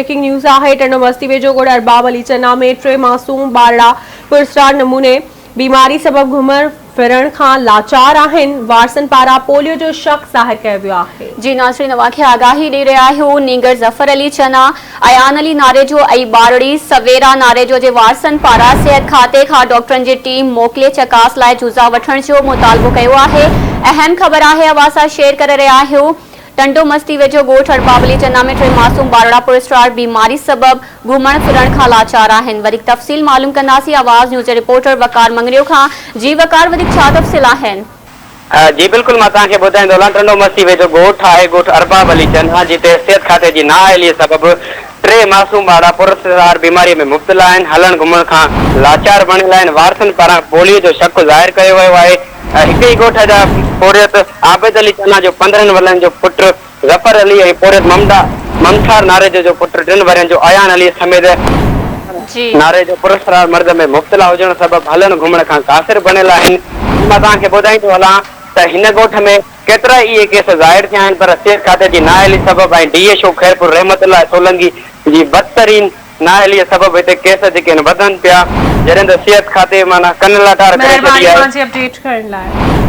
Breaking news आहे टंडो मस्ती वेझो ॻोठ अरबाब अली चना में 3 मासूम ॿारड़ा पुरस्कार नमूने बीमारी सबब घुमण फिरण खां लाचार आहिनि। वारसनि पारां पोलियो जो शक ज़ाहिर कयो वियो आहे। जी नाज़रीन, अवांखे आगाही ॾेई रहिया आहियूं। नीगर ज़फर अली चना, अयान अली नारेजो ऐं ॿारड़ी सवेरा नारेजो जे वारसनि पारां सिहत खाते खां डॉक्टरनि जी टीम मोकिले चकास लाइ जुज़ा वठण जो मुतालबो कयो आहे। अहम ख़बर आहे, अवां सां शेयर करे रहिया आहियूं। टंडो मस्ती वेझो ॻोठ अरबाब अली चना में 3 मासूम ॿारड़ा पुरस्कार बीमारी सबब घुमण फिरण खां लाचार आहिनि। वधीक तफ़सील मालूम कंदासीं आवाज़ न्यूज़ जे रिपोर्टर वकार मंगरियो खां। जी वकार, वधीक छा तफ़सील आहिनि? जी बिल्कुल, मां तव्हांखे ॿुधाईंदो हलां। टंडो मस्ती वेझो ॻोठ आहे, ॻोठ अरबाब अली चना, जिते सिहत खाते जी नाअहलीअ सबब 3 मासूम ॿारड़ा पुरस्कार बीमारीअ में मुब्तला आहिनि, हलण घुमण खां लाचार बणियल आहिनि। वारसनि पारां पोलियो जो शक ज़ाहिर कयो वियो आहे। हिक ई ॻोठ जा पोरियत आबिद अली चना जो 15 वरनि जो पुटु ज़फर अली ऐं पोरियत ममतार नारेजो जो पुटु 3 वरनि जो अयान अली समेत नारेजो पुरस्कार मर्द में मुब्तला हुजण सबब हलण घुमण खां कासिर बणियल आहिनि। मां तव्हांखे ॿुधाईंदो हलां त हिन ॻोठ में केतिरा इहे केस ज़ाहिर थिया आहिनि, पर सिहत खाते जी नाअहली सबब ऐं DSO खैरपुर रहमतुल्लाह सोलंकी जी बदतरीन नाअहलीअ सबब हिते केस जेके वधनि पिया, जॾहिं त सिहत खाते माना कन लाटार करे छॾी आहे। अपडेट करण लाइ